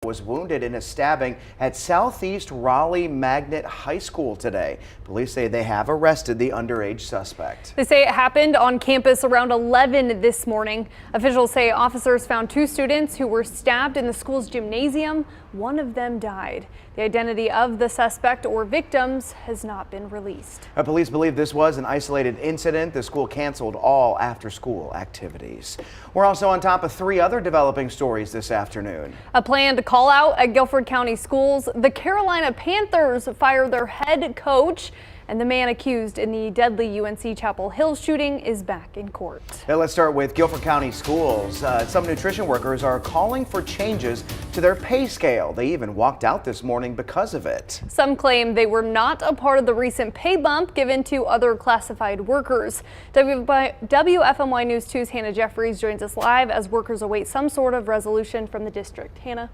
Was wounded in a stabbing at Southeast Raleigh Magnet High School today. Police say they have arrested the underage suspect. They say it happened on campus around 11 this morning. Officials say officers found two students who were stabbed in the school's gymnasium. One of them died. The identity of the suspect or victims has not been released. Police believe this was an isolated incident. The school canceled all after-school activities. We're also on top of three other developing stories this afternoon. A planned call out at Guilford County Schools. The Carolina Panthers fired their head coach, and the man accused in the deadly UNC Chapel Hill shooting is back in court. Now let's start with Guilford County Schools. Some nutrition workers are calling for changes to their pay scale. They even walked out this morning because of it. Some claim they were not a part of the recent pay bump given to other classified workers. WFMY News 2's Hannah Jeffries joins us live as workers await some sort of resolution from the district. Hannah.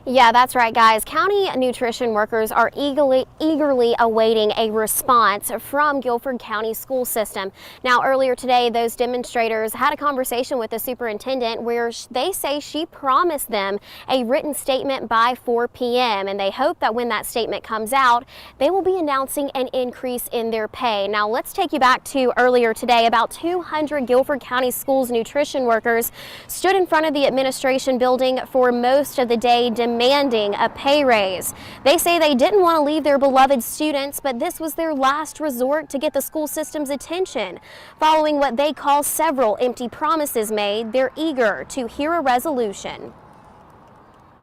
Yeah, that's right, guys. County nutrition workers are eagerly awaiting a response from Guilford County school system. Now, earlier today, those demonstrators had a conversation with the superintendent where they say she promised them a written statement by 4 p.m. and they hope that when that statement comes out, they will be announcing an increase in their pay. Now, let's take you back to earlier today. About 200 Guilford County schools nutrition workers stood in front of the administration building for most of the day, demanding a pay raise. They say they didn't want to leave their beloved students, but this was their last resort to get the school system's attention. Following what they call several empty promises made, they're eager to hear a resolution.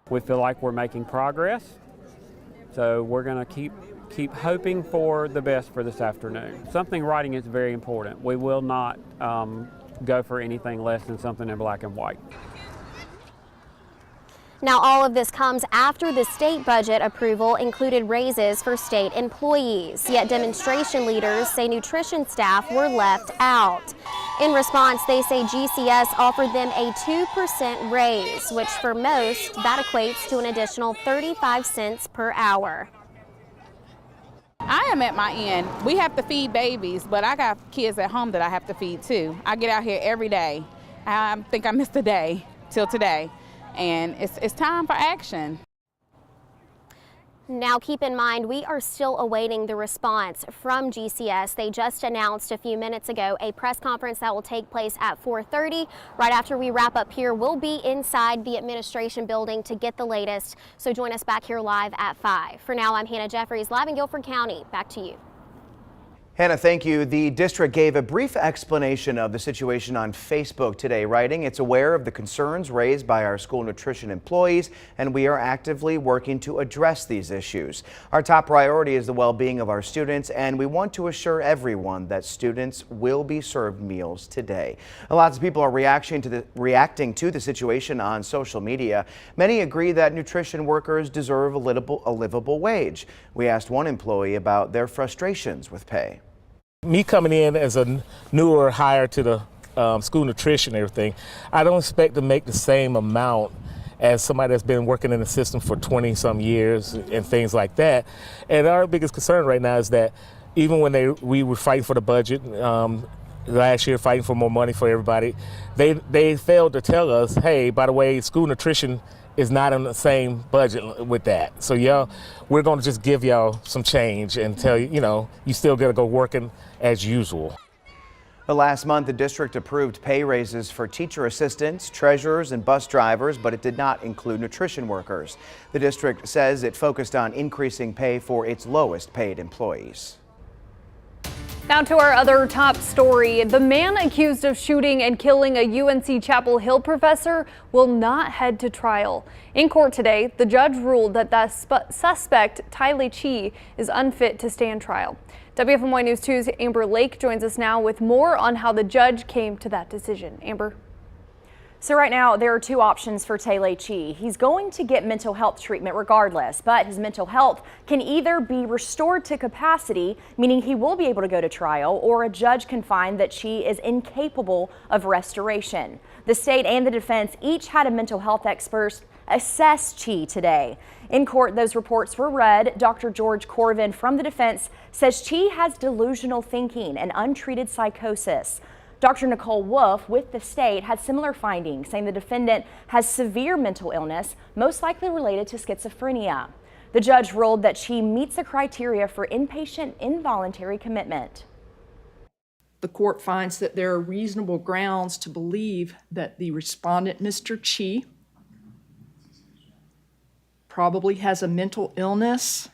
We feel like we're making progress, so we're going to keep hoping for the best for this afternoon. Something in writing is very important. We will not go for anything less than something in black and white. Now, all of this comes after the state budget approval included raises for state employees. Yet demonstration leaders say nutrition staff were left out. In response, they say GCS offered them a 2% raise, which for most, that equates to an additional 35 cents per hour. I am at my end. We have to feed babies, but I got kids at home that I have to feed too. I get out here every day. I think I missed a day till today. And it's time for action. Now keep in mind, we are still awaiting the response from GCS. They just announced a few minutes ago a press conference that will take place at 4:30. Right after we wrap up here, we'll be inside the administration building to get the latest. So join us back here live at 5. For now, I'm Hannah Jeffries, live in Guilford County. Back to you. Hannah, thank you. The district gave a brief explanation of the situation on Facebook today, writing, "It's aware of the concerns raised by our school nutrition employees, and we are actively working to address these issues. Our top priority is the well-being of our students, and we want to assure everyone that students will be served meals today." Lots of people are reacting to the situation on social media. Many agree that nutrition workers deserve a livable wage. We asked one employee about their frustrations with pay. Me coming in as a newer hire to the school nutrition and everything, I don't expect to make the same amount as somebody that's been working in the system for 20 some years and things like that. And our biggest concern right now is that even when we were fighting for the budget last year, fighting for more money for everybody, they failed to tell us, hey, by the way, school nutrition is not on the same budget with that. So y'all, we're going to just give y'all some change and tell you, you still got to go working as usual. Last month, the district approved pay raises for teacher assistants, treasurers, and bus drivers, but it did not include nutrition workers. The district says it focused on increasing pay for its lowest paid employees. Now to our other top story. The man accused of shooting and killing a UNC Chapel Hill professor will not head to trial. In court today, the judge ruled that the suspect, Tylee Chi, is unfit to stand trial. WFMY News 2's Amber Lake joins us now with more on how the judge came to that decision. Amber. So right now, there are two options for Tylee Chi. He's going to get mental health treatment regardless, but his mental health can either be restored to capacity, meaning he will be able to go to trial, or a judge can find that Chi is incapable of restoration. The state and the defense each had a mental health expert assess Chi today. In court, those reports were read. Dr. George Corvin from the defense says Chi has delusional thinking and untreated psychosis. Dr. Nicole Wolf with the state had similar findings, saying the defendant has severe mental illness, most likely related to schizophrenia. The judge ruled that she meets the criteria for inpatient involuntary commitment. The court finds that there are reasonable grounds to believe that the respondent, Mr. Chi, probably has a mental illness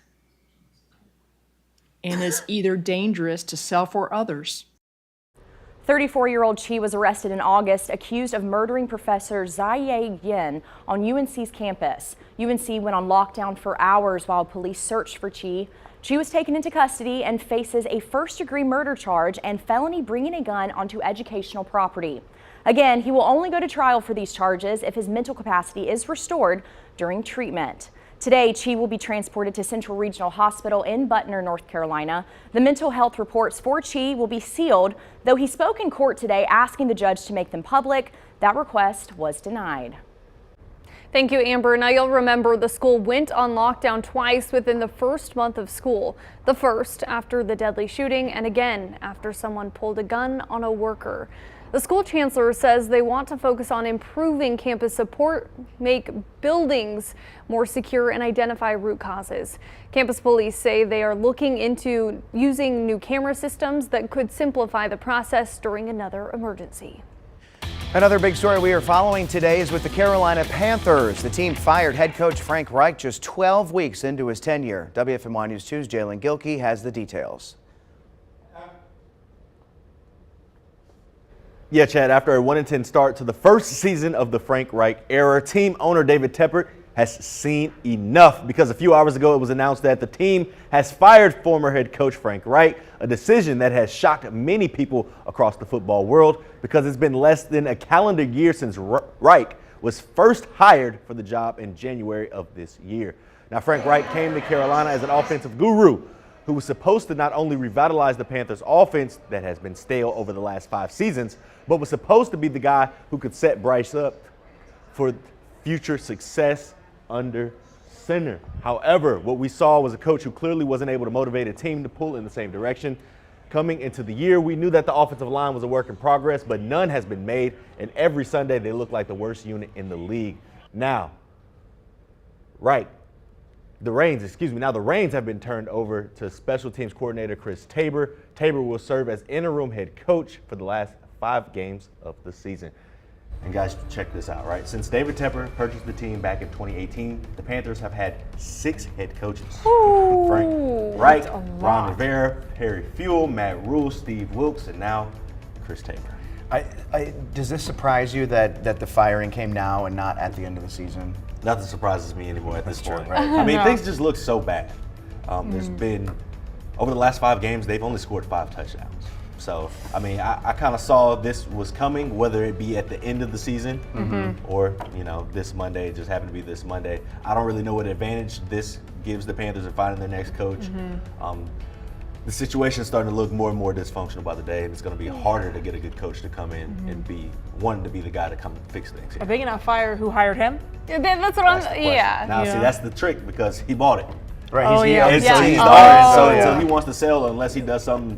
and is either dangerous to self or others. 34-year-old Chi was arrested in August, accused of murdering Professor Ziye Yin on UNC's campus. UNC went on lockdown for hours while police searched for Chi. Chi was taken into custody and faces a first-degree murder charge and felony bringing a gun onto educational property. Again, he will only go to trial for these charges if his mental capacity is restored during treatment. Today, Chi will be transported to Central Regional Hospital in Butner, North Carolina. The mental health reports for Chi will be sealed, though he spoke in court today asking the judge to make them public. That request was denied. Thank you, Amber. Now you'll remember the school went on lockdown twice within the first month of school. The first after the deadly shooting, and again after someone pulled a gun on a worker. The school chancellor says they want to focus on improving campus support, make buildings more secure, and identify root causes. Campus police say they are looking into using new camera systems that could simplify the process during another emergency. Another big story we are following today is with the Carolina Panthers. The team fired head coach Frank Reich just 12 weeks into his tenure. WFMY News 2's Jalen Gilkey has the details. Yeah, Chad, after a 1-10 start to the first season of the Frank Reich era, team owner David Tepper has seen enough because a few hours ago it was announced that the team has fired former head coach Frank Reich, a decision that has shocked many people across the football world because it's been less than a calendar year since Reich was first hired for the job in January of this year. Now, Frank Reich came to Carolina as an offensive guru who was supposed to not only revitalize the Panthers' offense that has been stale over the last 5 seasons, but was supposed to be the guy who could set Bryce up for future success under center. However, what we saw was a coach who clearly wasn't able to motivate a team to pull in the same direction. Coming into the year, we knew that the offensive line was a work in progress, but none has been made, and every Sunday they look like the worst unit in the league. Now, the reins have been turned over to special teams coordinator Chris Tabor. Tabor will serve as interim head coach for the last 5 games of the season. And guys, check this out, right? Since David Tepper purchased the team back in 2018, the Panthers have had 6 head coaches. Ooh, Frank Reich, Ron Rivera, Harry Fuel, Matt Rule, Steve Wilkes, and now Chris Tabor. Does this surprise you that the firing came now and not at the end of the season? Nothing surprises me anymore at this point. Right? I mean, things just look so bad. There's been, over the last 5 games, they've only scored 5 touchdowns. So, I mean, I kind of saw this was coming, whether it be at the end of the season or, this Monday. It just happened to be this Monday. I don't really know what advantage this gives the Panthers in finding their next coach. The situation is starting to look more and more dysfunctional by the day, and it's going to be harder to get a good coach to come in and be wanting to be the guy to come fix things. Are they going to fire who hired him? That's what yeah. Now, see, that's the trick because he bought it. Right. Oh, yeah. And so he's the owner. So until he wants to sell, unless he does something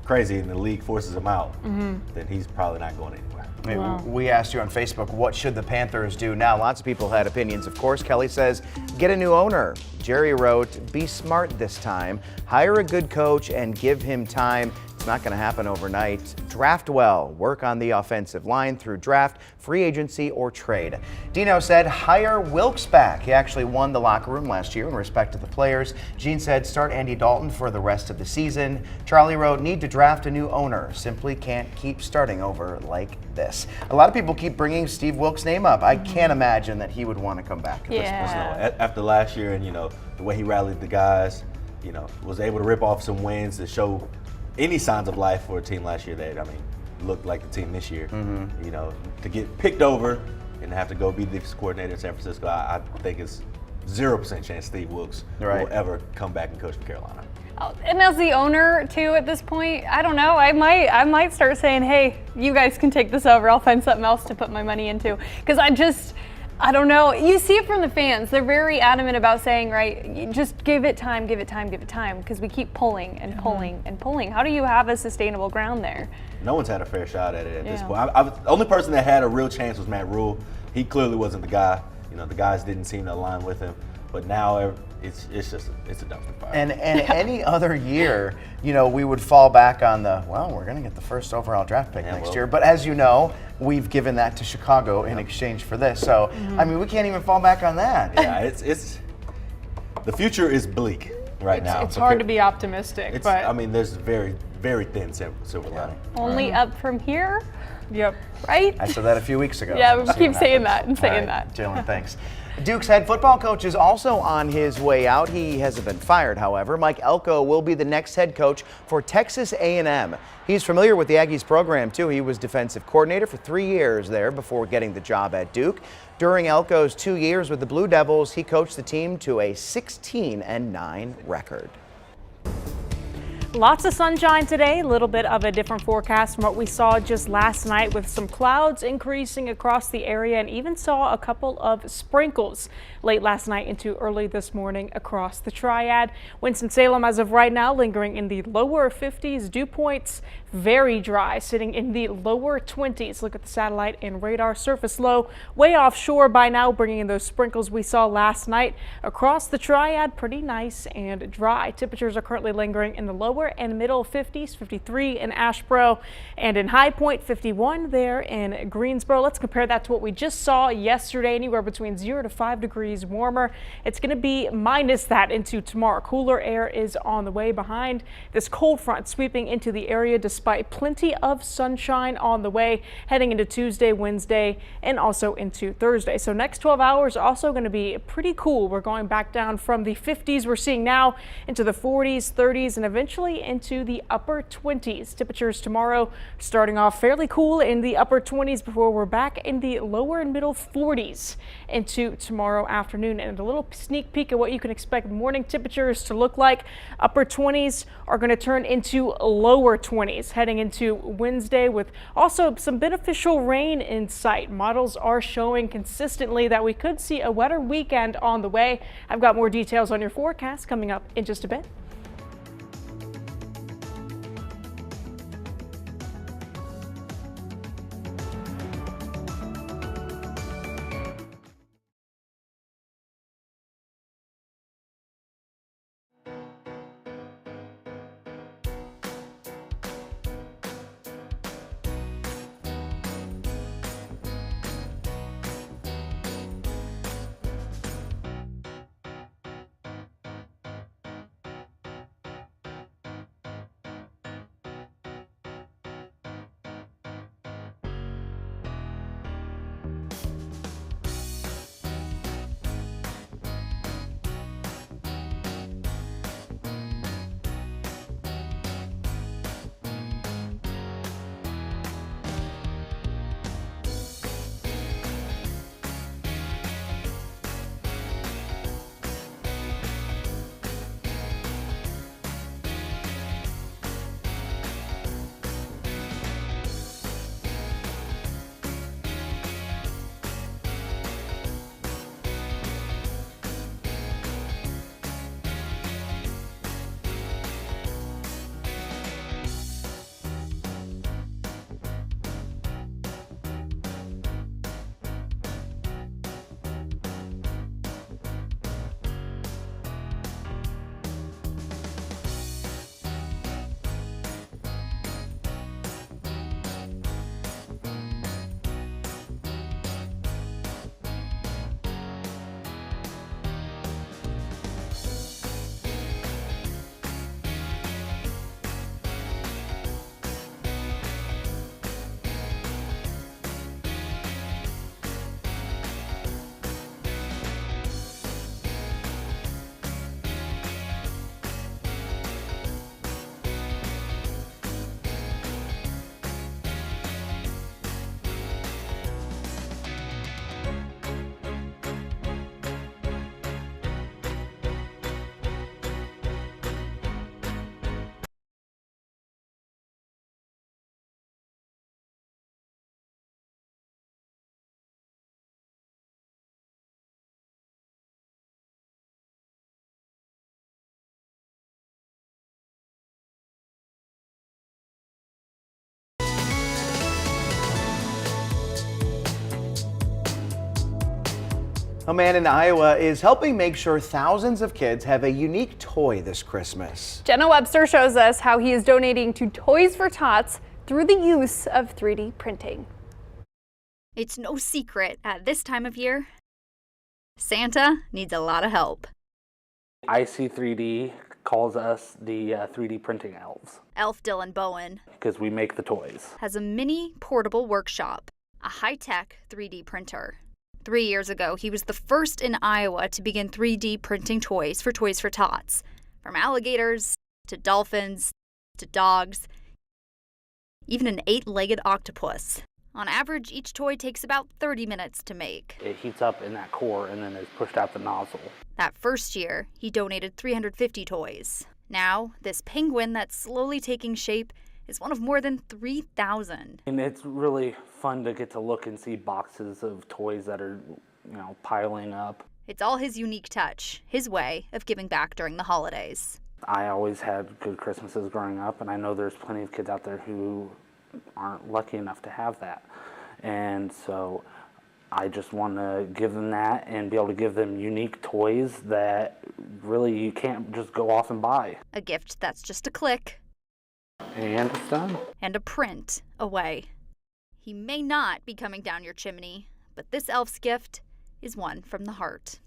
crazy and the league forces him out, then he's probably not going anywhere. We asked you on Facebook, what should the Panthers do now? Lots of people had opinions, of course. Kelly says, get a new owner. Jerry wrote, be smart this time. Hire a good coach and give him time. It's not going to happen overnight. Draft well. Work on the offensive line through draft, free agency, or trade. Dino said, hire Wilkes back. He actually won the locker room last year in respect to the players. Gene said, start Andy Dalton for the rest of the season. Charlie wrote, need to draft a new owner. Simply can't keep starting over like this. A lot of people keep bringing Steve Wilkes' name up. I can't imagine that he would want to come back. After last year and, the way he rallied the guys, was able to rip off some wins to show any signs of life for a team last year that, looked like the team this year. To get picked over and have to go be the coordinator in San Francisco, I think it's 0% chance Steve Wilkes will ever come back and coach for Carolina. And as the owner too, at this point, I don't know. I might start saying, "Hey, you guys can take this over. I'll find something else to put my money into." Because I don't know. You see it from the fans. They're very adamant about saying, right, just give it time, give it time, give it time, because we keep pulling and pulling and pulling. How do you have a sustainable ground there? No one's had a fair shot at it at this point. The only person that had a real chance was Matt Rule. He clearly wasn't the guy. You know, the guys didn't seem to align with him. But now it's a dumpster fire. And any other year, you know, we would fall back on we're going to get the first overall draft pick next year. But as you know, we've given that to Chicago in exchange for this. So, I mean, we can't even fall back on that. Yeah, it's the future is bleak right now. It's hard to be optimistic, but I mean, there's very, very thin silver lining. Only up from here? Yep. Right? I said that a few weeks ago. Yeah, we keep saying that and saying that. Jalen, thanks. Duke's head football coach is also on his way out. He hasn't been fired, however. Mike Elko will be the next head coach for Texas A&M. He's familiar with the Aggies program, too. He was defensive coordinator for 3 years there before getting the job at Duke. During Elko's 2 years with the Blue Devils, he coached the team to a 16-9 record. Lots of sunshine today, a little bit of a different forecast from what we saw just last night, with some clouds increasing across the area, and even saw a couple of sprinkles late last night into early this morning across the Triad. Winston-Salem as of right now lingering in the lower 50s. Dew points very dry, sitting in the lower 20s. Look at the satellite and radar. Surface low way offshore by now, bringing in those sprinkles we saw last night across the Triad. Pretty nice and dry. Temperatures are currently lingering in the lower and middle 50s, 53 in Asheboro, and in High Point 51 there in Greensboro. Let's compare that to what we just saw yesterday, anywhere between 0 to 5 degrees warmer. It's going to be minus that into tomorrow. Cooler air is on the way behind this cold front sweeping into the area, despite plenty of sunshine on the way heading into Tuesday, Wednesday, and also into Thursday. So next 12 hours also going to be pretty cool. We're going back down from the 50s we're seeing now into the 40s, 30s, and eventually into the upper 20s. Temperatures tomorrow starting off fairly cool in the upper 20s before we're back in the lower and middle 40s into tomorrow afternoon. And a little sneak peek at what you can expect morning temperatures to look like. Upper 20s are going to turn into lower 20s heading into Wednesday, with also some beneficial rain in sight. Models are showing consistently that we could see a wetter weekend on the way. I've got more details on your forecast coming up in just a bit. A man in Iowa is helping make sure thousands of kids have a unique toy this Christmas. Jenna Webster shows us how he is donating to Toys for Tots through the use of 3D printing. It's no secret at this time of year, Santa needs a lot of help. IC3D calls us the 3D printing elves. Elf Dylan Bowen Because we make the toys. has a mini portable workshop, a high-tech 3D printer. 3 years ago, he was the first in Iowa to begin 3D printing toys for Toys for Tots, from alligators to dolphins to dogs, even an 8-legged octopus. On average, each toy takes about 30 minutes to make. It heats up in that core and then is pushed out the nozzle. That first year, he donated 350 toys. Now, this penguin that's slowly taking shape is one of more than 3,000. And it's really fun to get to look and see boxes of toys that are, piling up. It's all his unique touch, his way of giving back during the holidays. I always had good Christmases growing up, and I know there's plenty of kids out there who aren't lucky enough to have that. And so I just want to give them that and be able to give them unique toys that really you can't just go off and buy. A gift that's just a click. And it's done. And a print away. He may not be coming down your chimney, but this elf's gift is one from the heart.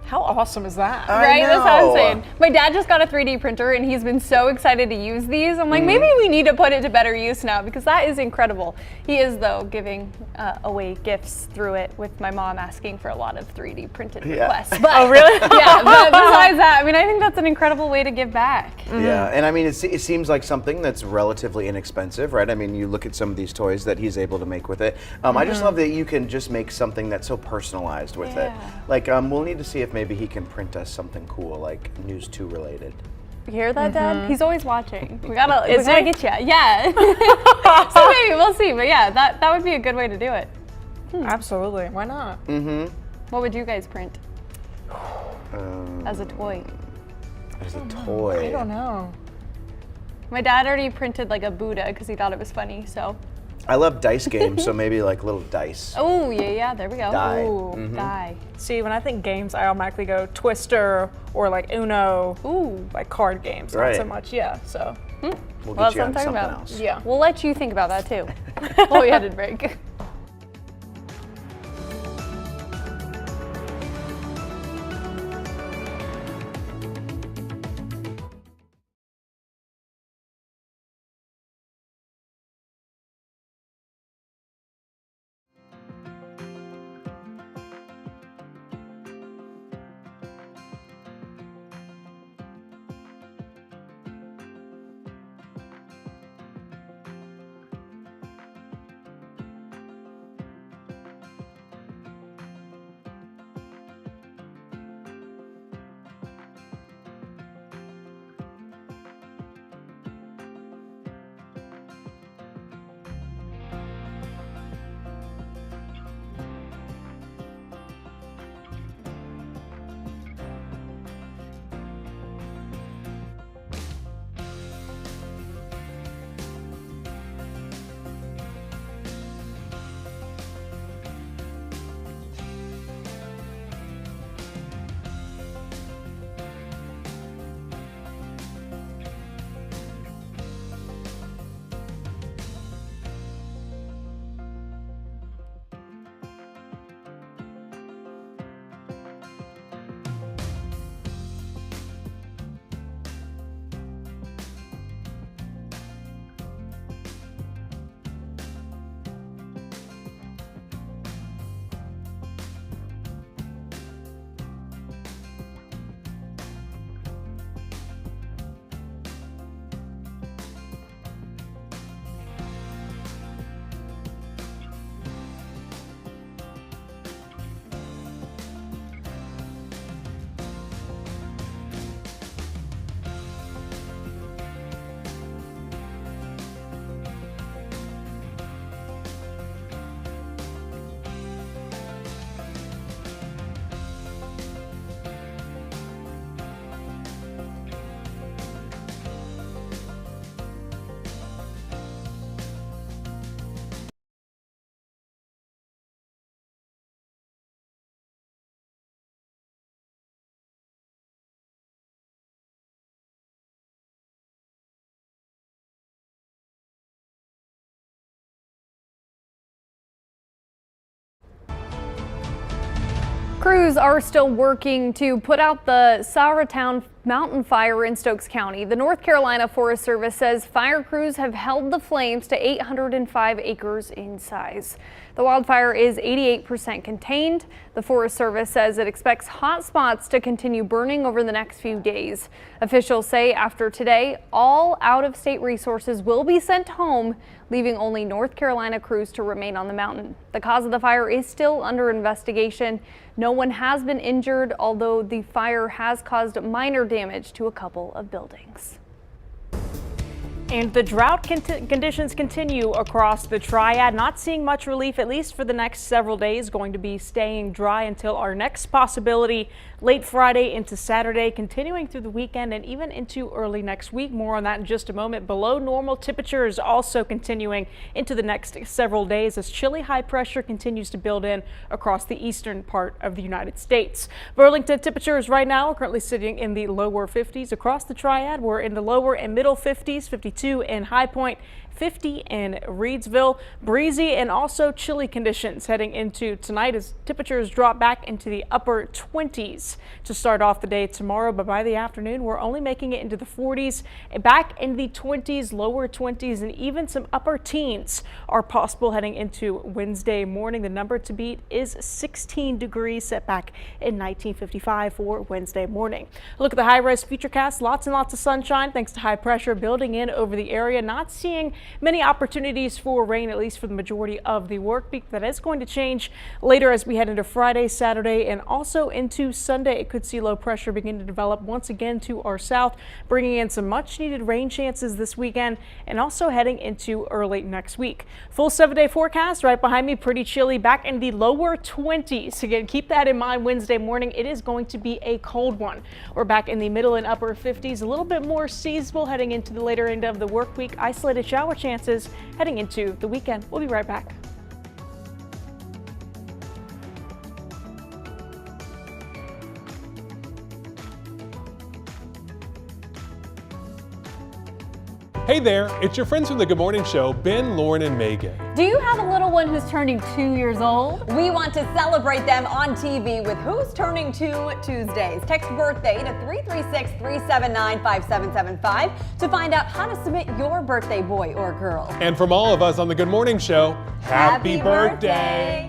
How awesome is that? Right? That's what I'm saying. My dad just got a 3D printer and he's been so excited to use these. I'm like, maybe we need to put it to better use now because that is incredible. He is, though, giving away gifts through it with my mom asking for a lot of 3D printed requests. But, oh, really? Yeah, but besides that, I mean, I think that's an incredible way to give back. Yeah, and I mean, it seems like something that's relatively inexpensive, right? I mean, you look at some of these toys that he's able to make with it. I just love that you can just make something that's so personalized with it. Like, we'll need to see if maybe he can print us something cool, like News 2 related. You hear that, Dad? He's always watching. We gotta get you. Yeah. So maybe we'll see. But yeah, that would be a good way to do it. Absolutely. Why not? What would you guys print as a toy? As a toy. I don't know. My dad already printed like a Buddha because he thought it was funny. So. I love dice games, so maybe like little dice. Oh yeah, there we go. Die. Ooh, die. See, when I think games, I automatically go Twister or like Uno. Ooh, like card games, right. not so much. Yeah, so. We'll Well, get you on that's what I'm something talking about. else. Yeah. We'll let you think about that too. While we had a break. Crews are still working to put out the Saratown mountain fire in Stokes County. The North Carolina Forest Service says fire crews have held the flames to 805 acres in size. The wildfire is 88% contained. The Forest Service says it expects hot spots to continue burning over the next few days. Officials say after today, all out-of-state resources will be sent home, leaving only North Carolina crews to remain on the mountain. The cause of the fire is still under investigation. No one has been injured, although the fire has caused minor damage to a couple of buildings. And the drought conditions continue across the Triad, not seeing much relief, at least for the next several days. Going to be staying dry until our next possibility late Friday into Saturday, continuing through the weekend and even into early next week. More on that in just a moment. Below normal temperatures also continuing into the next several days as chilly high pressure continues to build in across the eastern part of the United States. Burlington temperatures right now are currently sitting in the lower 50s. Across the Triad, we're in the lower and middle 50s, 52 in High Point, 50 in Reedsville. Breezy and also chilly conditions heading into tonight as temperatures drop back into the upper 20s to start off the day tomorrow. But by the afternoon, we're only making it into the 40s, back in the 20s, lower 20s, and even some upper teens are possible heading into Wednesday morning. The number to beat is 16 degrees, set back in 1955 for Wednesday morning. Look at the high-res futurecast. Lots and lots of sunshine thanks to high pressure building in over the area. Not seeing many opportunities for rain, at least for the majority of the work week. That is going to change later as we head into Friday, Saturday, and also into Sunday. It could see low pressure begin to develop once again to our south, bringing in some much needed rain chances this weekend and also heading into early next week. Full 7-day forecast right behind me. Pretty chilly, back in the lower 20s. Again, keep that in mind. Wednesday morning, it is going to be a cold one. We're back in the middle and upper 50s, a little bit more seasonable heading into the later end of the work week. Isolated shower chances heading into the weekend. We'll be right back. Hey there, it's your friends from the Good Morning Show, Ben, Lauren, and Megan. Do you have a little one who's turning 2 years old? We want to celebrate them on TV with Who's Turning 2 Tuesdays. Text birthday to 336-379-5775 to find out how to submit your birthday boy or girl. And from all of us on the Good Morning Show, happy birthday!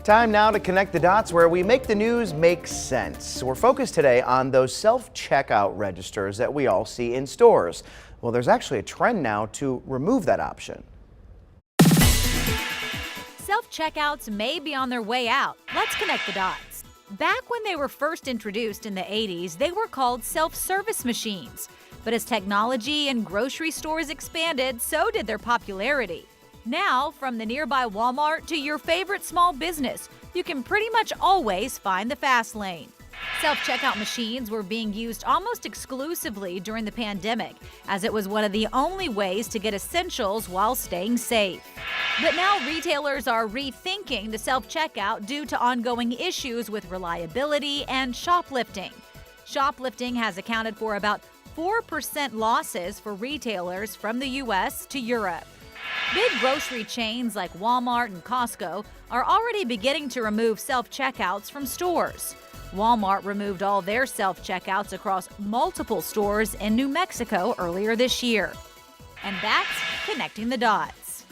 Time now to connect the dots where we make the news make sense. We're focused today on those self-checkout registers that we all see in stores. Well, there's actually a trend now to remove that option. Self-checkouts may be on their way out. Let's connect the dots. Back when they were first introduced in the 80s, they were called self-service machines. But as technology and grocery stores expanded, so did their popularity. Now, from the nearby Walmart to your favorite small business, you can pretty much always find the fast lane. Self-checkout machines were being used almost exclusively during the pandemic, as it was one of the only ways to get essentials while staying safe. But now retailers are rethinking the self-checkout due to ongoing issues with reliability and shoplifting. Shoplifting has accounted for about 4% losses for retailers from the U.S. to Europe. Big grocery chains like Walmart and Costco are already beginning to remove self-checkouts from stores. Walmart removed all their self-checkouts across multiple stores in New Mexico earlier this year. And that's connecting the dots.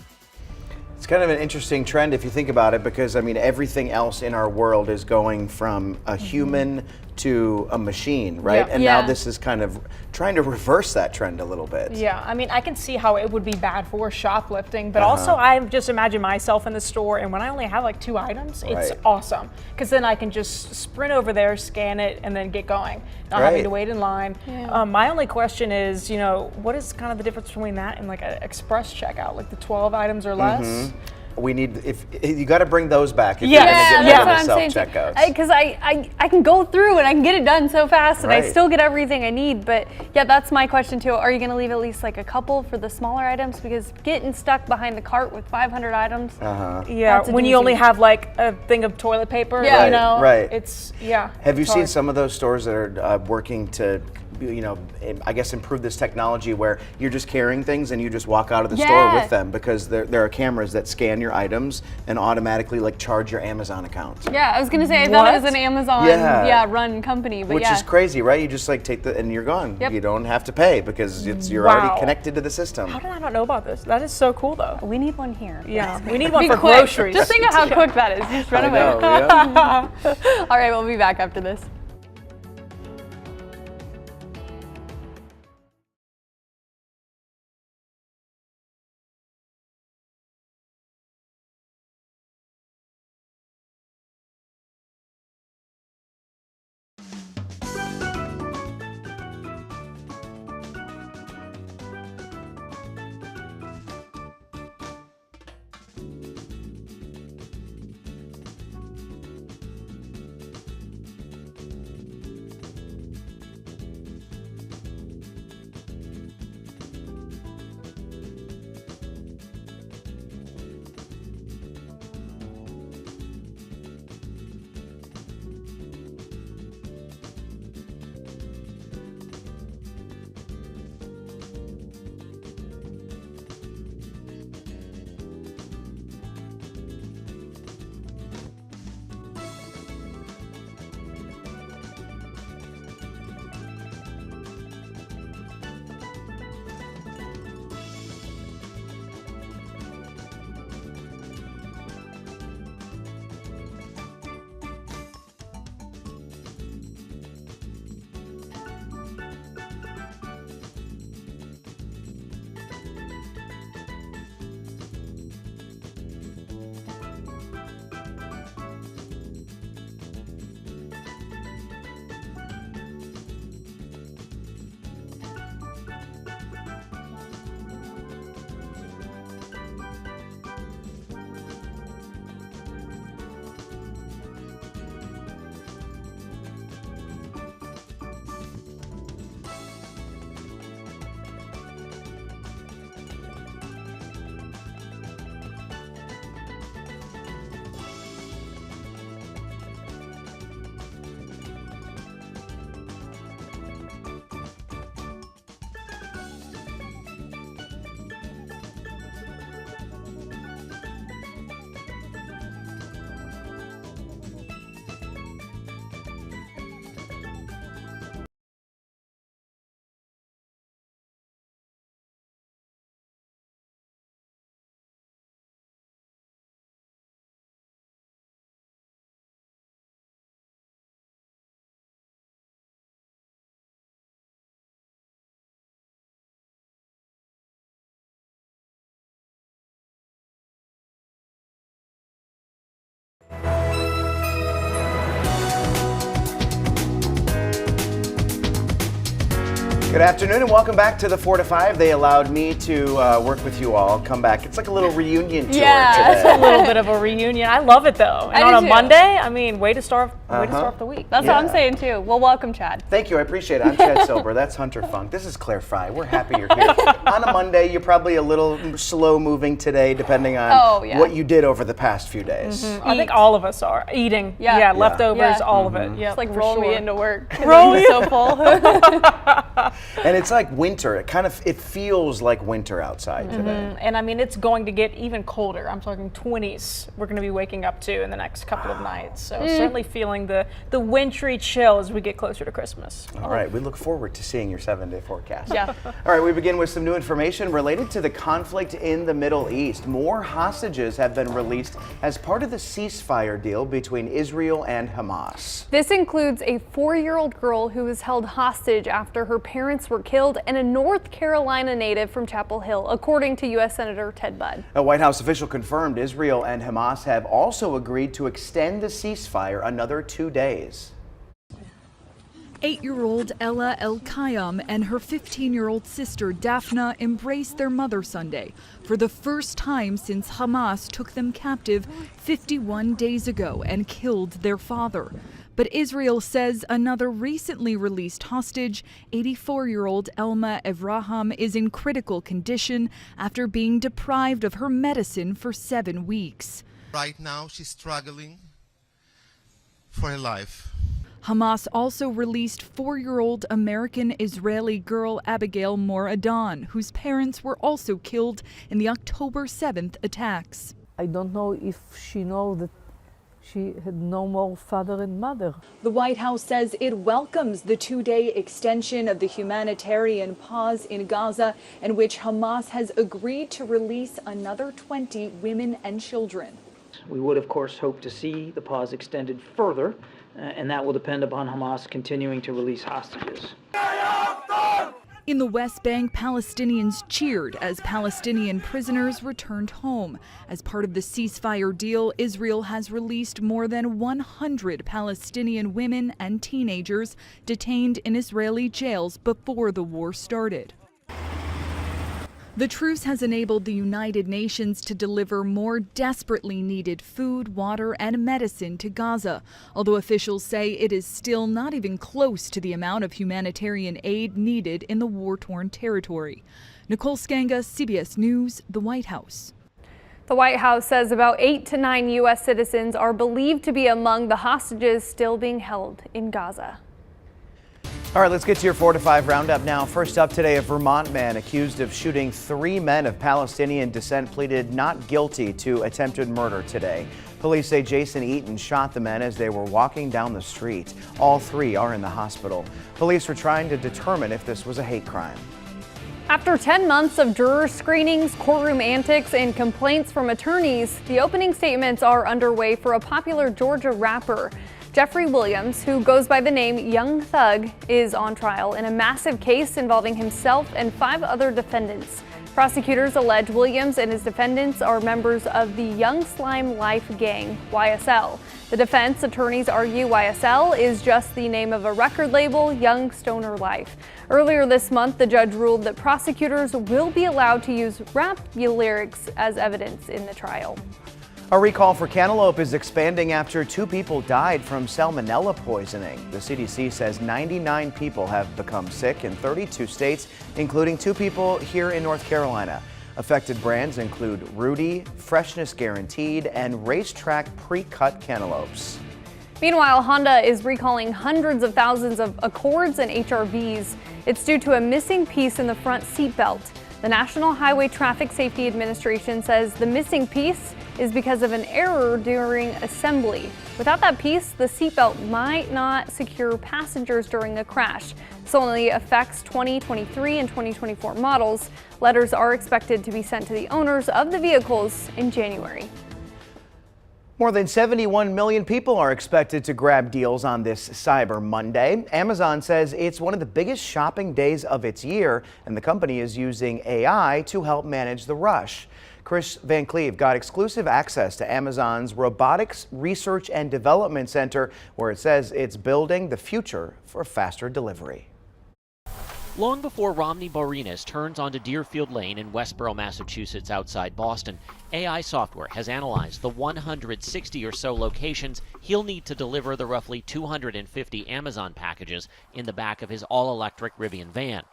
It's kind of an interesting trend if you think about it, because I mean everything else in our world is going from a human to a machine, right? And now this is kind of trying to reverse that trend a little bit. Yeah, I mean, I can see how it would be bad for shoplifting, but also I just imagine myself in the store, and when I only have like 2 items, it's awesome, because then I can just sprint over there, scan it, and then get going, not having to wait in line. My only question is, you know, what is kind of the difference between that and like an express checkout, like the 12 items or less? We need, if you got to bring those back if you're you're going to get rid of the saying. self-checkouts. Because I can go through and I can get it done so fast and I still get everything I need. But yeah, that's my question too. Are you going to leave at least like a couple for the smaller items? Because getting stuck behind the cart with 500 items. Yeah, when you only have like a thing of toilet paper, you know, it's, Have you seen some of those stores that are working to, you know, I guess improve this technology where you're just carrying things and you just walk out of the store with them, because there are cameras that scan your items and automatically like charge your Amazon account. Yeah, I was gonna say I thought it was an Amazon run company, but which is crazy, right? You just like take the and you're gone. You don't have to pay because you're already connected to the system. How did I not know about this? That is so cool though. We need one here. Yeah, we need one for groceries. Just think of how quick that is. Just run away. All right, we'll be back after this. Good afternoon and welcome back to the 4 to 5. They allowed me to work with you all. Come back. It's like a little reunion tour Yeah, today. it's a little bit of a reunion. I love it though. And on a Monday, I mean, way to start off the week. That's what I'm saying too. Well, welcome, Chad. Thank you. I appreciate it. I'm Chad Silber. That's Hunter Funk. This is Claire Fry. We're happy you're here. On a Monday, you're probably a little slow moving today, depending on what you did over the past few days. I think all of us are eating. Yeah, leftovers, all of it. Yeah, it's like roll me into work. Roll I'm so full. And it's like winter. It feels like winter outside today. And I mean, it's going to get even colder. I'm talking 20s. We're going to be waking up to in the next couple of nights. So certainly feeling the wintry chill as we get closer to Christmas. All right, we look forward to seeing your 7-day forecast. Yeah. All right, we begin with some new information related to the conflict in the Middle East. More hostages have been released as part of the ceasefire deal between Israel and Hamas. This includes a 4-year-old girl who was held hostage after her parents were killed and a North Carolina native from Chapel Hill, according to U.S. Senator Ted Budd. A White House official confirmed Israel and Hamas have also agreed to extend the ceasefire another 2 days. 8-year-old Ella El-Kayam and her 15-year-old sister Daphna embraced their mother Sunday for the first time since Hamas took them captive 51 days ago and killed their father. But Israel says another recently released hostage, 84-year-old Elma Evraham, is in critical condition after being deprived of her medicine for 7 weeks. Right now, she's struggling for her life. Hamas also released 4-year-old American-Israeli girl Abigail Moradon, whose parents were also killed in the October 7th attacks. I don't know if she knows that she had no more father and mother. The White House says it welcomes the 2-day extension of the humanitarian pause in Gaza, in which Hamas has agreed to release another 20 women and children. We would, of course, hope to see the pause extended further, and that will depend upon Hamas continuing to release hostages. In the West Bank, Palestinians cheered as Palestinian prisoners returned home. As part of the ceasefire deal, Israel has released more than 100 Palestinian women and teenagers detained in Israeli jails before the war started. The truce has enabled the United Nations to deliver more desperately needed food, water, and medicine to Gaza, although officials say it is still not even close to the amount of humanitarian aid needed in the war-torn territory. Nicole Skanga, CBS News, the White House. The White House says about 8 to 9 U.S. citizens are believed to be among the hostages still being held in Gaza. All right, let's get to your 4 to 5 roundup now. First up today, a Vermont man accused of shooting 3 men of Palestinian descent pleaded not guilty to attempted murder today. Police say Jason Eaton shot the men as they were walking down the street. All 3 are in the hospital. Police are trying to determine if this was a hate crime. After 10 months of juror screenings, courtroom antics, and complaints from attorneys, the opening statements are underway for a popular Georgia rapper. Jeffrey Williams, who goes by the name Young Thug, is on trial in a massive case involving himself and 5 other defendants. Prosecutors allege Williams and his defendants are members of the Young Slime Life gang, YSL. The defense attorneys argue YSL is just the name of a record label, Young Stoner Life. Earlier this month, the judge ruled that prosecutors will be allowed to use rap lyrics as evidence in the trial. A recall for cantaloupe is expanding after 2 people died from salmonella poisoning. The CDC says 99 people have become sick in 32 states, including 2 people here in North Carolina. Affected brands include Rudy, Freshness Guaranteed, and Racetrack pre-cut cantaloupes. Meanwhile, Honda is recalling hundreds of thousands of Accords and HRVs. It's due to a missing piece in the front seatbelt. The National Highway Traffic Safety Administration says the missing piece is because of an error during assembly. Without that piece, the seatbelt might not secure passengers during a crash. This only affects 2023 and 2024 models. Letters are expected to be sent to the owners of the vehicles in January. More than 71 million people are expected to grab deals on this Cyber Monday. Amazon says it's one of the biggest shopping days of its year, and the company is using AI to help manage the rush. Chris Van Cleve got exclusive access to Amazon's Robotics Research and Development Center, where it says it's building the future for faster delivery. Long before Romney Borinas turns onto Deerfield Lane in Westboro, Massachusetts, outside Boston, AI software has analyzed the 160 or so locations he'll need to deliver the roughly 250 Amazon packages in the back of his all-electric Rivian van.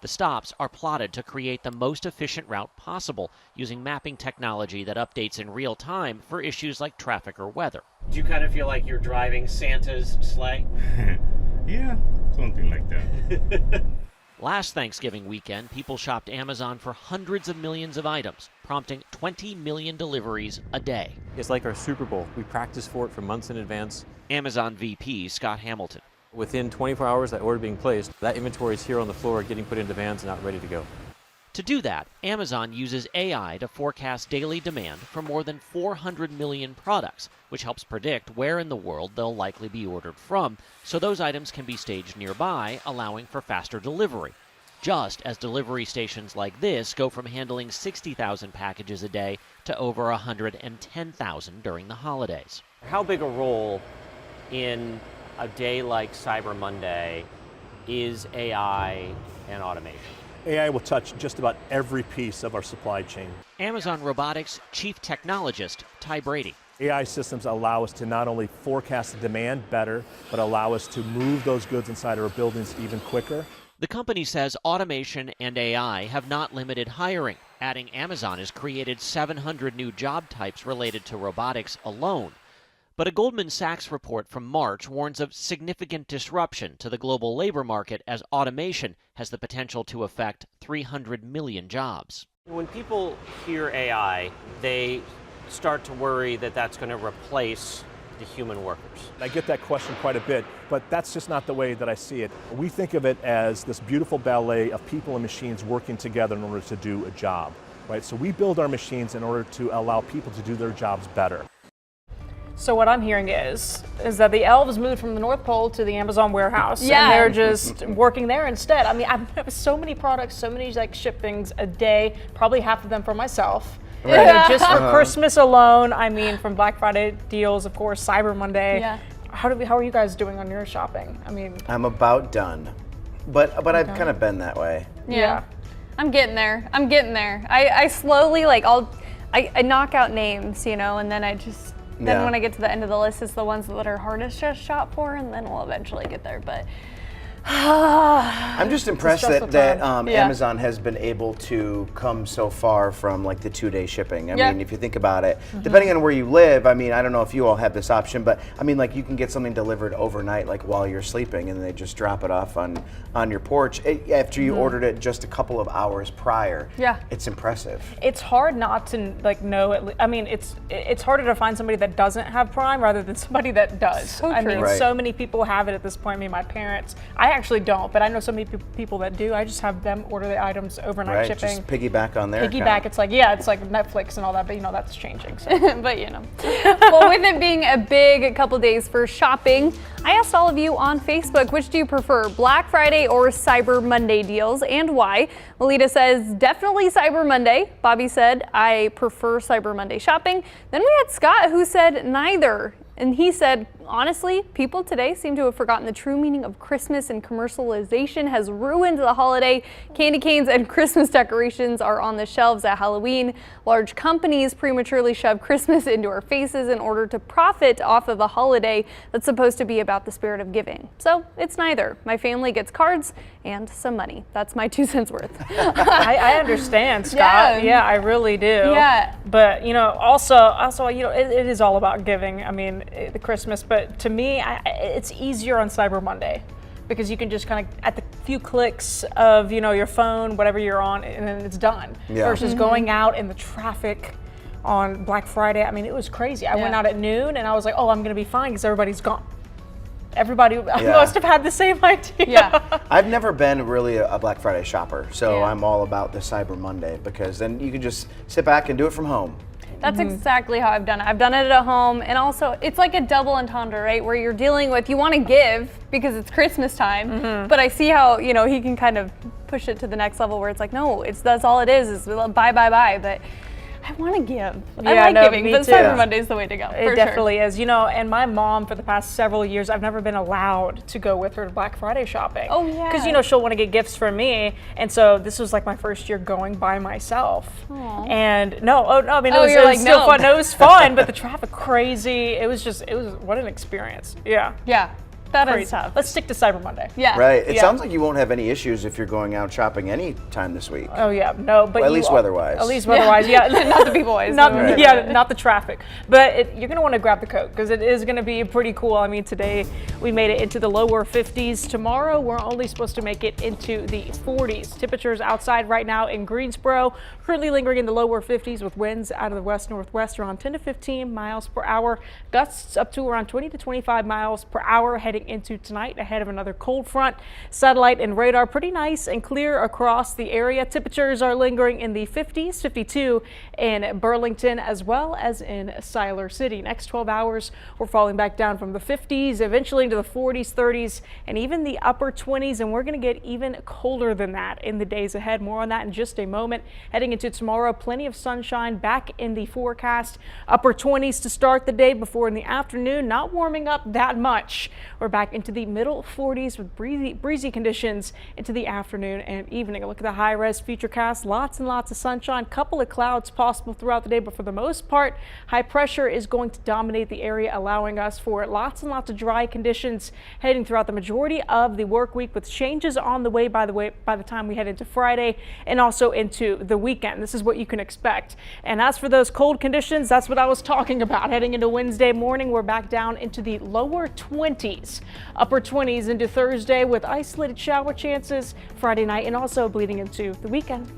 The stops are plotted to create the most efficient route possible, using mapping technology that updates in real time for issues like traffic or weather. Do you kind of feel like you're driving Santa's sleigh? Yeah, something like that. Last Thanksgiving weekend, people shopped Amazon for hundreds of millions of items, prompting 20 million deliveries a day. It's like our Super Bowl. We practice for it for months in advance. Amazon VP Scott Hamilton. Within 24 hours, that order being placed, that inventory is here on the floor, getting put into vans and out ready to go. To do that, Amazon uses AI to forecast daily demand for more than 400 million products, which helps predict where in the world they'll likely be ordered from, so those items can be staged nearby, allowing for faster delivery. Just as delivery stations like this go from handling 60,000 packages a day to over 110,000 during the holidays. How big a role in a day like Cyber Monday is AI and automation? AI will touch just about every piece of our supply chain. Amazon Robotics Chief Technologist Ty Brady. AI systems allow us to not only forecast the demand better, but allow us to move those goods inside our buildings even quicker. The company says automation and AI have not limited hiring. Adding Amazon has created 700 new job types related to robotics alone. But a Goldman Sachs report from March warns of significant disruption to the global labor market as automation has the potential to affect 300 million jobs. When people hear AI, they start to worry that that's going to replace the human workers. I get that question quite a bit, but that's just not the way that I see it. We think of it as this beautiful ballet of people and machines working together in order to do a job, right? So we build our machines in order to allow people to do their jobs better. So what I'm hearing is that the elves moved from the North Pole to the Amazon warehouse, Yeah. and they're just working there instead. I mean, I have so many products, so many like shippings a day, probably half of them for myself. Right. You know, just for Christmas alone. I mean, from Black Friday deals, of course, Cyber Monday. Yeah. How are you guys doing on your shopping? I mean, I'm about done, but I've kind of been that way. Yeah. I'm getting there. I slowly, like, I knock out names, you know, and then then when I get to the end of the list, it's the ones that are hardest to shop for, and then we'll eventually get there. But I'm just impressed that Yeah. Amazon has been able to come so far from like the 2-day shipping. I mean, if you think about it, depending on where you live, I mean, I don't know if you all have this option, but I mean, like you can get something delivered overnight, like while you're sleeping, and they just drop it off on your porch after you ordered it just a couple of hours prior. Yeah. It's impressive. it's hard not to like know. I mean, it's harder to find somebody that doesn't have Prime rather than somebody that does. So I true. mean, Right. so many people have it at this point. I mean, my parents. I actually don't, but I know so many people that do. I just have them order the items overnight Right, shipping. just piggyback on their Piggyback. account. It's like it's like Netflix and all that, but you know that's changing. So. but you know. Well, with it being a big couple days for shopping, I asked all of you on Facebook, which do you prefer, Black Friday or Cyber Monday deals, and why? Melita says definitely Cyber Monday. Bobby said I prefer Cyber Monday shopping. Then we had Scott who said neither. And he said, honestly, people today seem to have forgotten the true meaning of Christmas, and commercialization has ruined the holiday. Candy canes and Christmas decorations are on the shelves at Halloween. Large companies prematurely shove Christmas into our faces in order to profit off of a holiday that's supposed to be about the spirit of giving. So it's neither. My family gets cards and some money. That's my 2 cents worth. I understand, Scott. Yeah, I really do. Yeah. But you know, also, you know, it is all about giving. I mean, the Christmas. But to me, it's easier on Cyber Monday because you can just kind of at the few clicks of your phone, whatever you're on, and then it's done. Yeah. Versus going out in the traffic on Black Friday. I mean, it was crazy. I went out at noon and I was like, oh, I'm gonna be fine because everybody's gone. Everybody must have had the same idea. Yeah. I've never been really a Black Friday shopper, so I'm all about the Cyber Monday because then you can just sit back and do it from home. That's exactly how I've done it. I've done it at home, and also it's like a double entendre, right? Where you're dealing with, you want to give because it's Christmas time, but I see how, he can kind of push it to the next level where it's like, no, that's all it is buy. But I want to give. Yeah, I like giving, me but too. Cyber Monday is the way to go. It definitely is. You know, and my mom for the past several years, I've never been allowed to go with her to Black Friday shopping. Oh, yeah. Because, you know, she'll want to get gifts from me. And so this was like my first year going by myself. Aww. And I mean, it was still fun. No, it was fun, but the traffic crazy. It was what an experience. Yeah. Yeah. That Crazy. is tough. Let's stick to Cyber Monday. Yeah. Right. It sounds like you won't have any issues if you're going out shopping any time this week. Oh yeah, no, but well, at least weather-wise. At least weather-wise, yeah. Not the people-wise. Not the traffic. But you're gonna want to grab the coat because it is gonna be pretty cool. I mean, today we made it into the lower 50s. Tomorrow we're only supposed to make it into the 40s. Temperatures outside right now in Greensboro currently lingering in the lower 50s with winds out of the west-northwest around 10 to 15 miles per hour. Gusts up to around 20 to 25 miles per hour heading into tonight, ahead of another cold front. Satellite and radar pretty nice and clear across the area. Temperatures are lingering in the 50s, 52 in Burlington as well as in Siler City. Next 12 hours, we're falling back down from the 50s, eventually into the 40s, 30s, and even the upper 20s. And we're going to get even colder than that in the days ahead. More on that in just a moment. Heading into tomorrow, plenty of sunshine back in the forecast. Upper 20s to start the day before in the afternoon, not warming up that much. We're back into the middle 40s with breezy conditions into the afternoon and evening. A look at the high-res futurecast. Lots and lots of sunshine. Couple of clouds possible throughout the day, but for the most part, high pressure is going to dominate the area, allowing us for lots and lots of dry conditions heading throughout the majority of the work week, with changes on the way by the time we head into Friday and also into the weekend. This is what you can expect. And as for those cold conditions, that's what I was talking about. Heading into Wednesday morning, we're back down into the lower 20s. Upper 20s into Thursday with isolated shower chances Friday night and also bleeding into the weekend.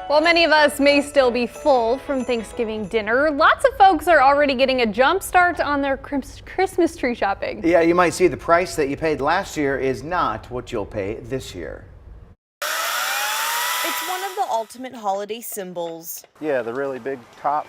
While many of us may still be full from Thanksgiving dinner, lots of folks are already getting a jump start on their Christmas tree shopping. Yeah, you might see the price that you paid last year is not what you'll pay this year. It's one of the ultimate holiday symbols. Yeah, the really big top.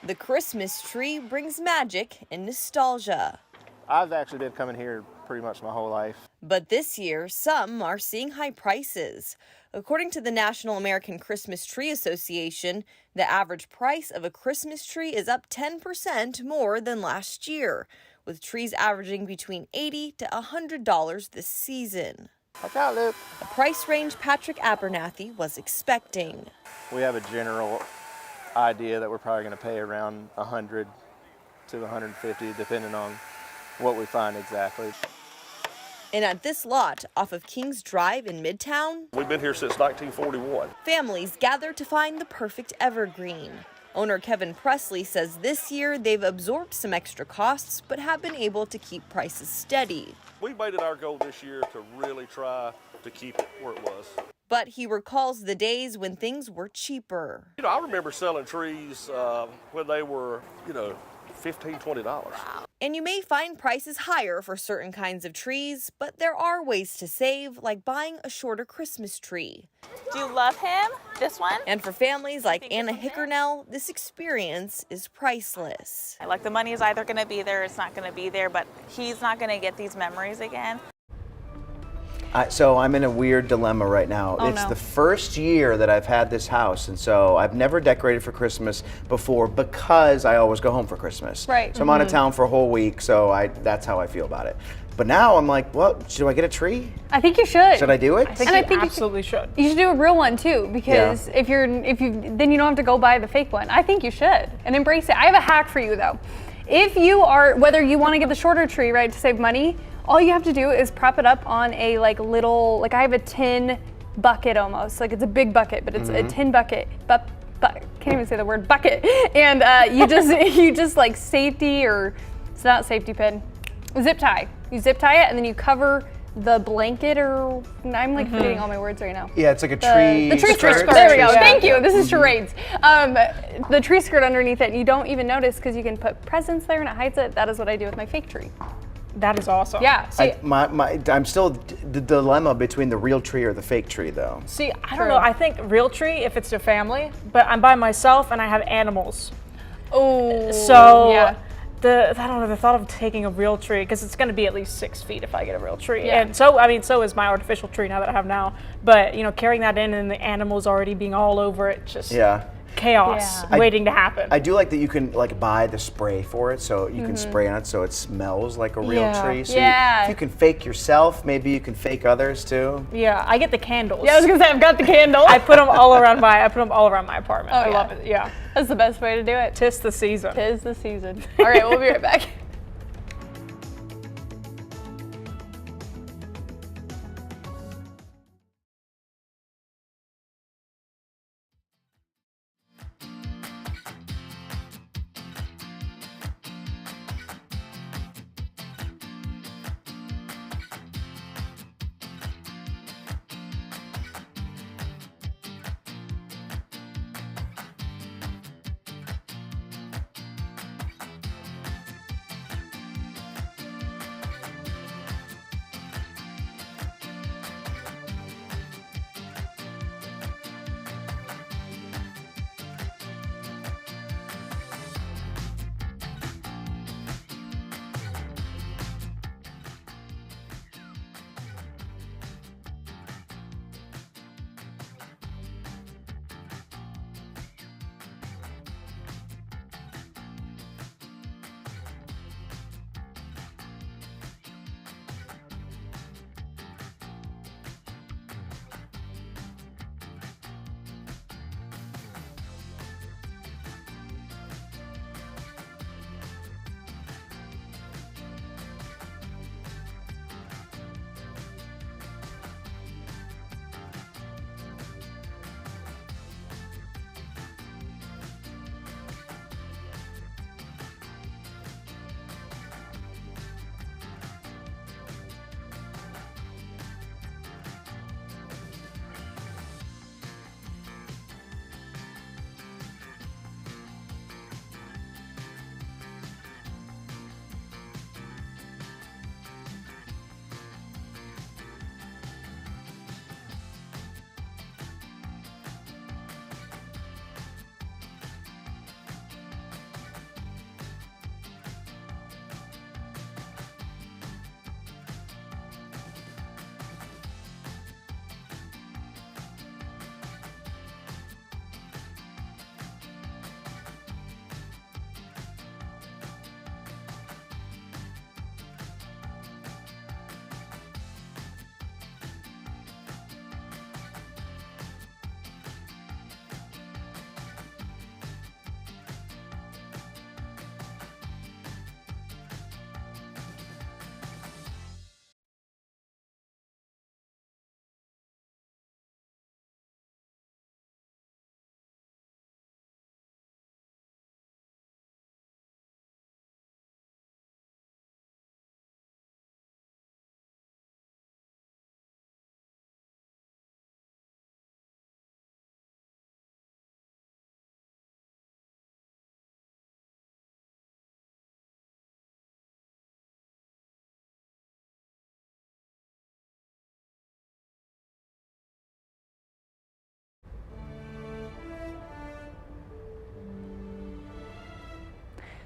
The Christmas tree brings magic and nostalgia. I've actually been coming here pretty much my whole life. But this year, some are seeing high prices. According to the National American Christmas Tree Association, the average price of a Christmas tree is up 10% more than last year, with trees averaging between $80 to $100 this season. Watch out, Luke. A price range Patrick Abernathy was expecting. We have a general idea that we're probably going to pay around 100 to 150, depending on what we find exactly. And at this lot off of Kings Drive in Midtown, we've been here since 1941. Families gather to find the perfect evergreen. Owner Kevin Presley says this year they've absorbed some extra costs, but have been able to keep prices steady. We made it our goal this year to really try to keep it where it was. But he recalls the days when things were cheaper. You know, I remember selling trees when they were, $15, $20. And you may find prices higher for certain kinds of trees, but there are ways to save, like buying a shorter Christmas tree. Do you love him? This one? And for families like Anna Hickernell, this experience is priceless. Like the money is either going to be there or it's not going to be there, but he's not going to get these memories again. So I'm in a weird dilemma right now. Oh, it's no. the first year that I've had this house, and so I've never decorated for Christmas before because I always go home for Christmas. Right. So I'm out of town for a whole week, so that's how I feel about it. But now I'm like, well, should I get a tree? I think you should. Should I do it? I think you absolutely should. You should do a real one too, because then you don't have to go buy the fake one. I think you should and embrace it. I have a hack for you though. If you are, whether you want to get the shorter tree, right, to save money, all you have to do is prop it up on a little, I have a tin bucket almost, like it's a big bucket, but it's a tin bucket, but can't even say the word bucket. And you just like safety, or it's not safety pin, zip tie. You zip tie it and then you cover the blanket, or I'm like forgetting all my words right now. Yeah, it's like a tree. The tree skirt. There we go. Thank you. This is charades. The tree skirt underneath it, and you don't even notice because you can put presents there and it hides it. That is what I do with my fake tree. That is awesome. Yeah. See, I'm still the dilemma between the real tree or the fake tree, though. See, I don't know. I think real tree if it's a family, but I'm by myself and I have animals. Oh. So yeah. I don't know, the thought of taking a real tree, because it's going to be at least 6 feet if I get a real tree. Yeah. And so, so is my artificial tree now that I have now. But, carrying that in and the animals already being all over it, just chaos waiting to happen. I do like that you can buy the spray for it, so you can spray on it so it smells like a real tree. So if you can fake yourself, maybe you can fake others too. Yeah, I get the candles. Yeah, I was gonna say I've got the candle. I put them all around my apartment. Oh, I love it. Yeah, that's the best way to do it. Tis the season. Tis the season. All right, we'll be right back.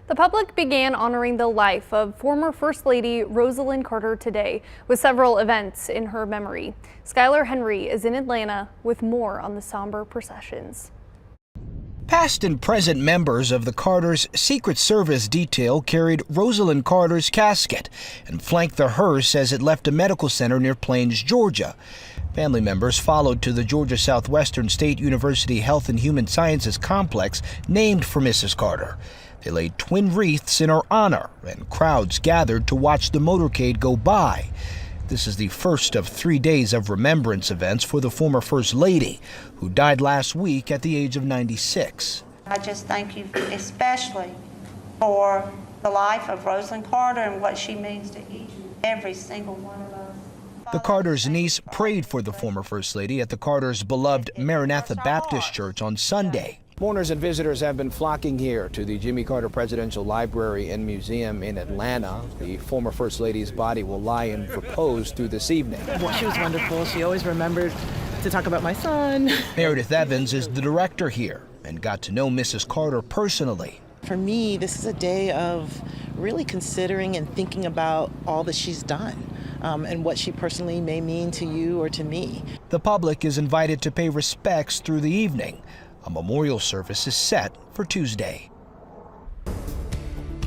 The public began honoring the life of former First Lady Rosalynn Carter today with several events in her memory. Skylar Henry is in Atlanta with more on the somber processions. Past and present members of the Carter's Secret Service detail carried Rosalynn Carter's casket and flanked the hearse as it left a medical center near Plains, Georgia. Family members followed to the Georgia Southwestern State University Health and Human Sciences complex named for Mrs. Carter. They laid twin wreaths in her honor, and crowds gathered to watch the motorcade go by. This is the first of 3 days of remembrance events for the former First Lady, who died last week at the age of 96. I just thank you especially for the life of Rosalynn Carter and what she means to each and every single one of us. The Carter's niece prayed for the former First Lady at the Carter's beloved Maranatha Baptist Church on Sunday. Mourners and visitors have been flocking here to the Jimmy Carter Presidential Library and Museum in Atlanta. The former First Lady's body will lie in repose through this evening. Well, she was wonderful. She always remembered to talk about my son. Meredith Evans is the director here and got to know Mrs. Carter personally. For me, this is a day of really considering and thinking about all that she's done and what she personally may mean to you or to me. The public is invited to pay respects through the evening. A memorial service is set for Tuesday.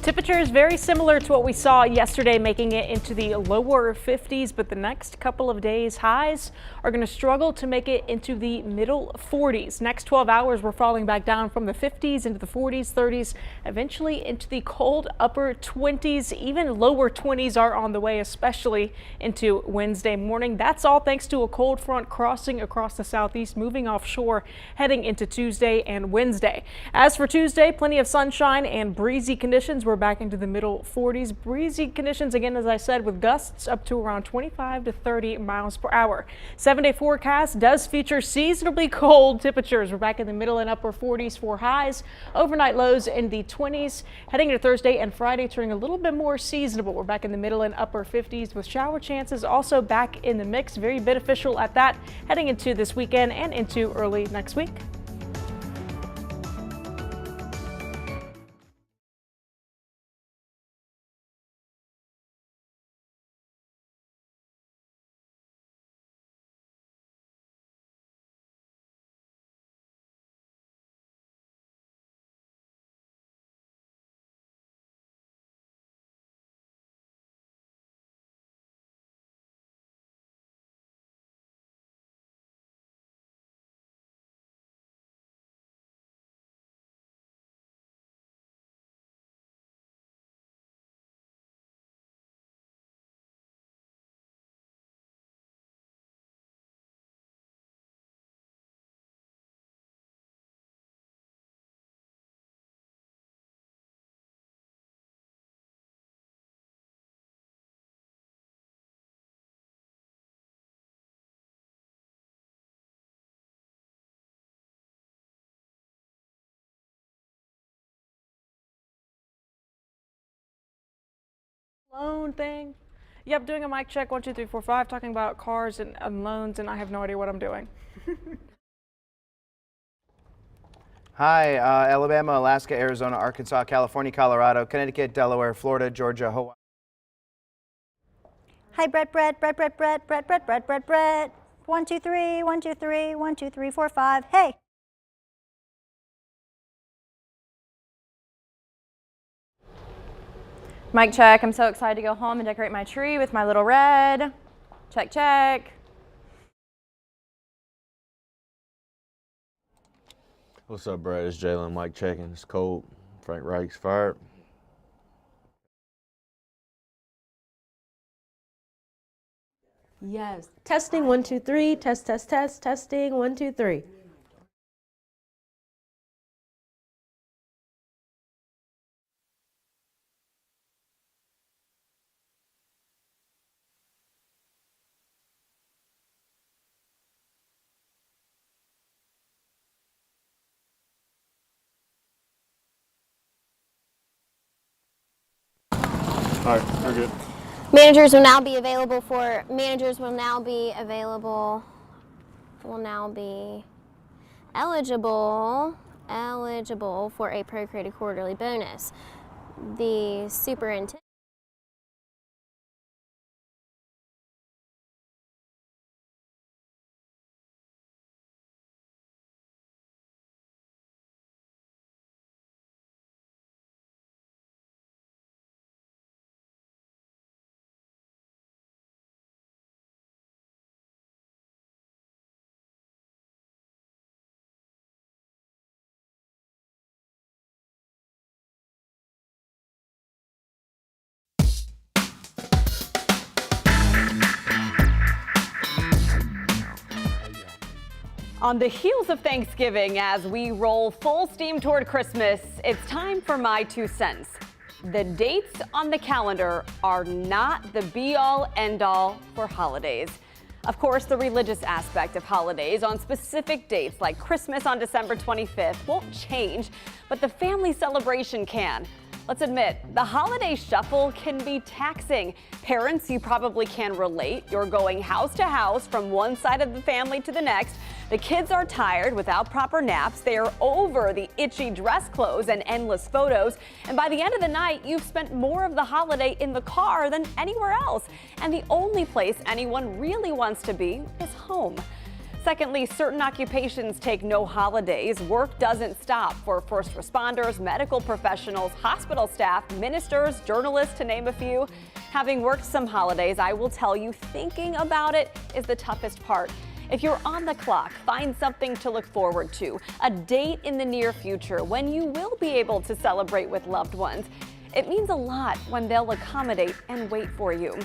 Temperatures very similar to what we saw yesterday, making it into the lower 50s, but the next couple of days highs are going to struggle to make it into the middle 40s. Next 12 hours, we're falling back down from the 50s into the 40s, 30s, eventually into the cold upper 20s. Even lower 20s are on the way, especially into Wednesday morning. That's all thanks to a cold front crossing across the southeast, moving offshore, heading into Tuesday and Wednesday. As for Tuesday, plenty of sunshine and breezy conditions. We're back into the middle 40s. Breezy conditions again, as I said, with gusts up to around 25 to 30 miles per hour. 7-day forecast does feature seasonably cold temperatures. We're back in the middle and upper 40s for highs. Overnight lows in the 20s. Heading into Thursday and Friday, turning a little bit more seasonable. We're back in the middle and upper 50s with shower chances also back in the mix. Very beneficial at that heading into this weekend and into early next week. Loan thing. Yep, doing a mic check 1 2 3 4 5, talking about cars and loans, and I have no idea what I'm doing. Hi, Alabama, Alaska, Arizona, Arkansas, California, Colorado, Connecticut, Delaware, Florida, Georgia, Hawaii. Hi, Brett. 1 2 3 1 2 3 1 2 3 4 5. Hey. Mic check. I'm so excited to go home and decorate my tree with my little red. Check, check. What's up, Brad? It's Jalen. Mike checking. It's cold. Frank Reich's fired. Yes. Testing 1 2 3. Test. Testing 1 2 3. All right, we're good. Managers will now be eligible for a pro-created quarterly bonus. the superintendent. On the heels of Thanksgiving, as we roll full steam toward Christmas, it's time for my 2 cents. The dates on the calendar are not the be-all, end-all for holidays. Of course, the religious aspect of holidays on specific dates like Christmas on December 25th won't change, but the family celebration can. Let's admit, the holiday shuffle can be taxing. Parents, you probably can relate. You're going house to house from one side of the family to the next. The kids are tired without proper naps. They are over the itchy dress clothes and endless photos. And by the end of the night, you've spent more of the holiday in the car than anywhere else. And the only place anyone really wants to be is home. Secondly, certain occupations take no holidays. Work doesn't stop for first responders, medical professionals, hospital staff, ministers, journalists, to name a few. Having worked some holidays, I will tell you, thinking about it is the toughest part. If you're on the clock, find something to look forward to, a date in the near future when you will be able to celebrate with loved ones. It means a lot when they'll accommodate and wait for you.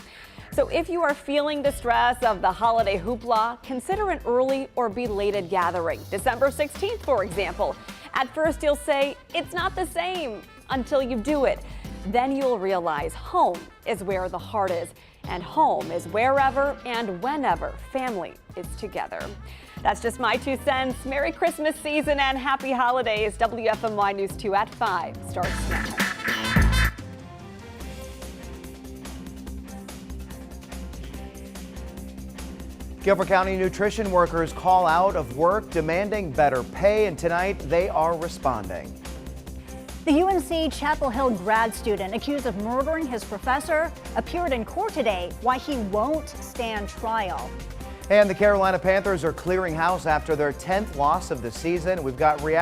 So if you are feeling the stress of the holiday hoopla, consider an early or belated gathering. December 16th, for example. At first you'll say, it's not the same, until you do it. Then you'll realize home is where the heart is, and home is wherever and whenever family is together. That's just my 2 cents. Merry Christmas season and happy holidays. WFMY News 2 at 5 starts now. Guilford County nutrition workers call out of work demanding better pay, and tonight they are responding. The UNC Chapel Hill grad student accused of murdering his professor appeared in court today. Why he won't stand trial. And the Carolina Panthers are clearing house after their 10th loss of the season. We've got reaction.